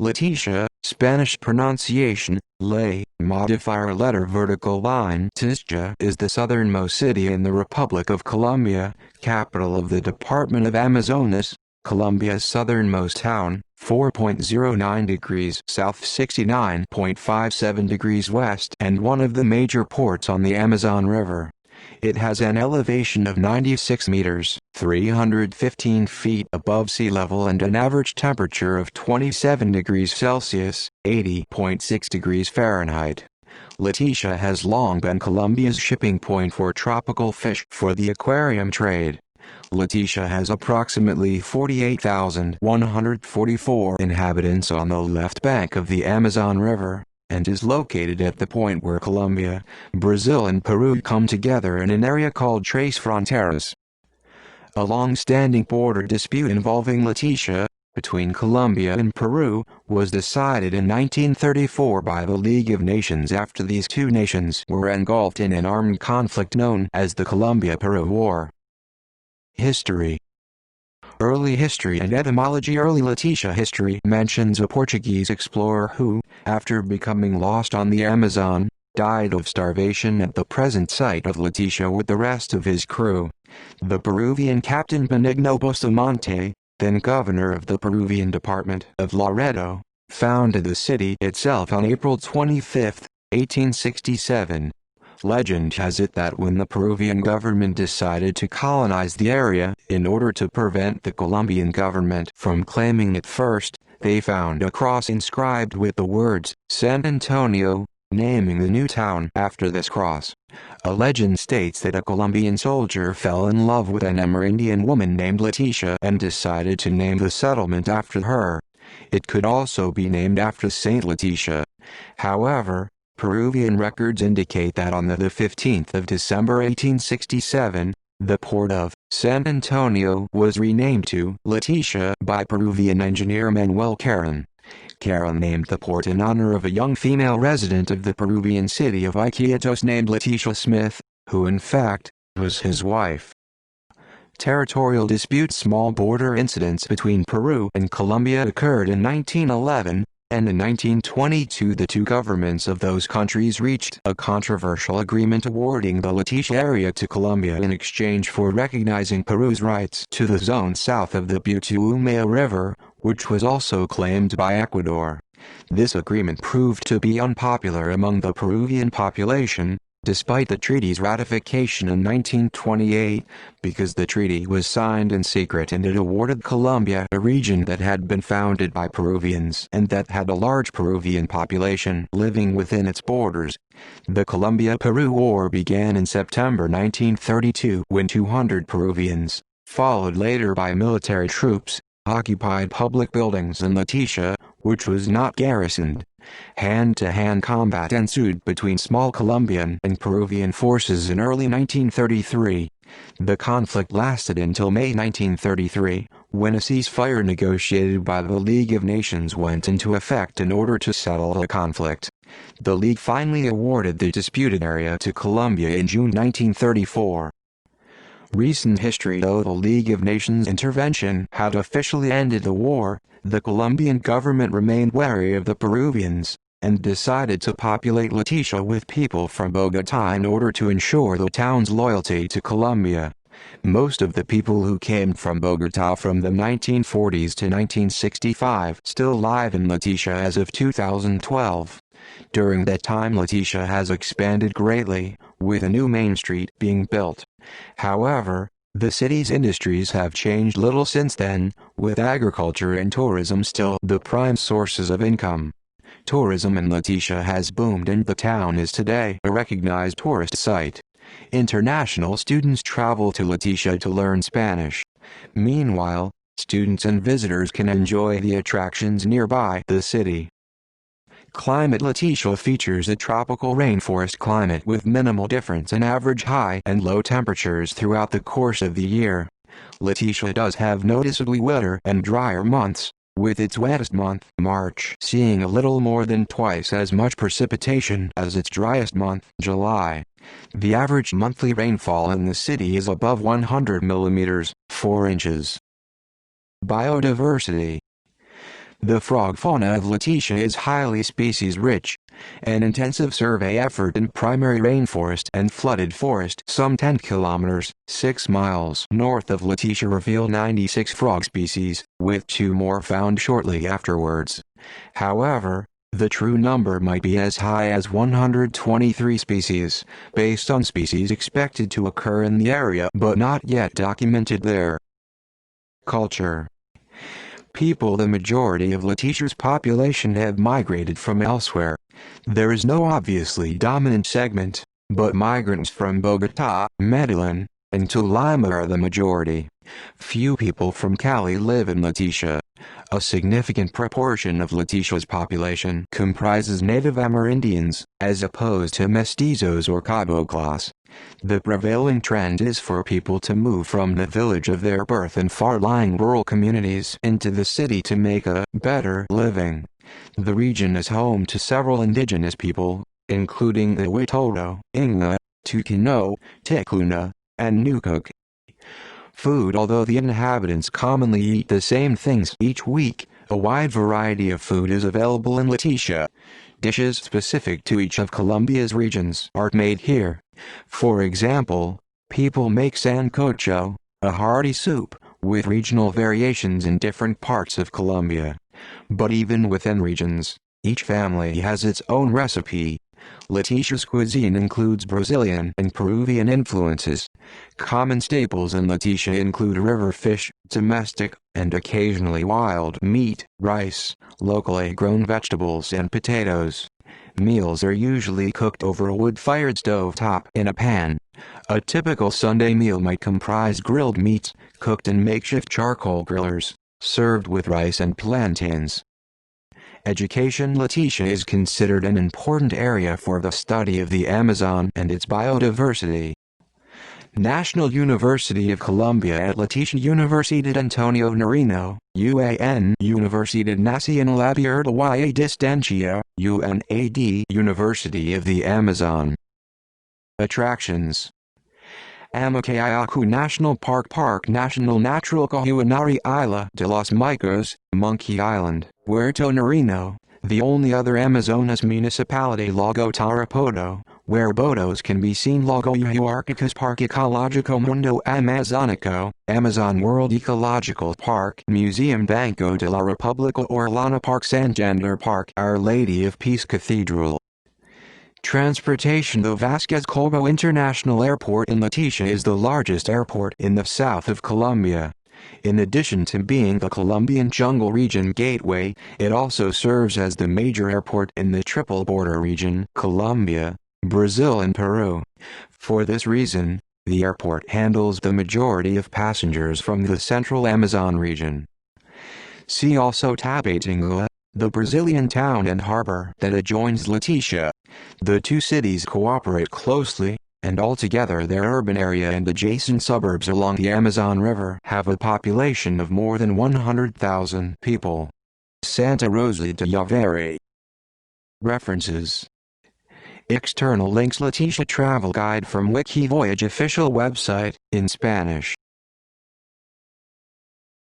Leticia, Spanish pronunciation, ley, modifier letter vertical line Tisja is the southernmost city in the Republic of Colombia, capital of the Department of Amazonas, Colombia's southernmost town, 4.09 degrees south 69.57 degrees west and one of the major ports on the Amazon River. It has an elevation of 96 meters, 315 feet above sea level and an average temperature of 27 degrees Celsius, 80.6 degrees Fahrenheit. Leticia has long been Colombia's shipping point for tropical fish for the aquarium trade. Leticia has approximately 48,144 inhabitants on the left bank of the Amazon River, and is located at the point where Colombia, Brazil and Peru come together in an area called Tres Fronteras. A long-standing border dispute involving Leticia, between Colombia and Peru, was decided in 1934 by the League of Nations after these two nations were engulfed in an armed conflict known as the Colombia-Peru War. History. Early history and etymology. Early Leticia history mentions a Portuguese explorer who, after becoming lost on the Amazon, died of starvation at the present site of Leticia with the rest of his crew. The Peruvian captain Benigno Bustamante, then governor of the Peruvian department of Loreto, founded the city itself on April 25, 1867. Legend has it that when the Peruvian government decided to colonize the area in order to prevent the Colombian government from claiming it first, they found a cross inscribed with the words San Antonio, naming the new town after this cross. A legend states that a Colombian soldier fell in love with an Amerindian woman named Leticia and decided to name the settlement after her. It could also be named after Saint Leticia. However, Peruvian records indicate that on the 15th of December 1867, the port of San Antonio was renamed to Leticia by Peruvian engineer Manuel Caron. Caron named the port in honor of a young female resident of the Peruvian city of Iquitos named Leticia Smith, who in fact, was his wife. Territorial disputes. Small border incidents between Peru and Colombia occurred in 1911, and in 1922 the two governments of those countries reached a controversial agreement awarding the Leticia area to Colombia in exchange for recognizing Peru's rights to the zone south of the Putumayo River, which was also claimed by Ecuador. This agreement proved to be unpopular among the Peruvian population, despite the treaty's ratification in 1928, because the treaty was signed in secret and it awarded Colombia a region that had been founded by Peruvians and that had a large Peruvian population living within its borders. The Colombia-Peru War began in September 1932 when 200 Peruvians, followed later by military troops, occupied public buildings in Leticia, which was not garrisoned. Hand-to-hand combat ensued between small Colombian and Peruvian forces in early 1933. The conflict lasted until May 1933, when a ceasefire negotiated by the League of Nations went into effect in order to settle the conflict. The League finally awarded the disputed area to Colombia in June 1934. Recent history. Though the League of Nations intervention had officially ended the war, the Colombian government remained wary of the Peruvians, and decided to populate Leticia with people from Bogotá in order to ensure the town's loyalty to Colombia. Most of the people who came from Bogotá from the 1940s to 1965 still live in Leticia as of 2012. During that time Leticia has expanded greatly, with a new main street being built. However, the city's industries have changed little since then, with agriculture and tourism still the prime sources of income. Tourism in Leticia has boomed and the town is today a recognized tourist site. International students travel to Leticia to learn Spanish. Meanwhile, students and visitors can enjoy the attractions nearby the city. Climate. Leticia features a tropical rainforest climate with minimal difference in average high and low temperatures throughout the course of the year. Leticia does have noticeably wetter and drier months, with its wettest month, March, seeing a little more than twice as much precipitation as its driest month, July. The average monthly rainfall in the city is above 100 millimeters, 4 inches. Biodiversity. The frog fauna of Leticia is highly species-rich. An intensive survey effort in primary rainforest and flooded forest some 10 kilometers, 6 miles north of Leticia revealed 96 frog species, with 2 more found shortly afterwards. However, the true number might be as high as 123 species, based on species expected to occur in the area but not yet documented there. Culture. People. The majority of Leticia's population have migrated from elsewhere. There is no obviously dominant segment, but migrants from Bogotá, Medellin, and Tolima are the majority. Few people from Cali live in Leticia. A significant proportion of Leticia's population comprises native Amerindians, as opposed to mestizos or caboclos. The prevailing trend is for people to move from the village of their birth and far-lying rural communities into the city to make a better living. The region is home to several indigenous people, including the Witoto, Inga, Tucano, Ticuna, and Nukuk. Food. Although the inhabitants commonly eat the same things each week, a wide variety of food is available in Leticia. Dishes specific to each of Colombia's regions are made here. For example, people make sancocho, a hearty soup, with regional variations in different parts of Colombia. But even within regions, each family has its own recipe. Leticia's cuisine includes Brazilian and Peruvian influences. Common staples in Leticia include river fish, domestic, and occasionally wild meat, rice, locally grown vegetables and potatoes. Meals are usually cooked over a wood-fired stovetop in a pan. A typical Sunday meal might comprise grilled meats, cooked in makeshift charcoal grillers, served with rice and plantains. Education. Leticia is considered an important area for the study of the Amazon and its biodiversity. National University of Colombia at Leticia, Universidad Antonio Nariño, UAN, Universidad Nacional Abierta y Distancia, UNAD, University of the Amazon. Attractions. Amacayuacu National Park National Natural Cahuenari Isla de los Micos, Monkey Island, Puerto Nariño, the only other Amazonas municipality Lago Tarapoto, where botos can be seen. Lago Uhuarcacas Park Ecológico Mundo Amazónico, Amazon World Ecological Park, Museum Banco de la República Orellana Park, Santander Park, Our Lady of Peace Cathedral. Transportation. The Vázquez Colbo International Airport in Leticia is the largest airport in the south of Colombia. In addition to being the Colombian Jungle Region gateway, it also serves as the major airport in the triple border region, Colombia, Brazil and Peru. For this reason, the airport handles the majority of passengers from the central Amazon region. See also Tabatinga, the Brazilian town and harbor that adjoins Leticia. The two cities cooperate closely, and altogether their urban area and adjacent suburbs along the Amazon River have a population of more than 100,000 people. Santa Rosa de Llavere. References. External links. Leticia Travel Guide from Wikivoyage official website, in Spanish.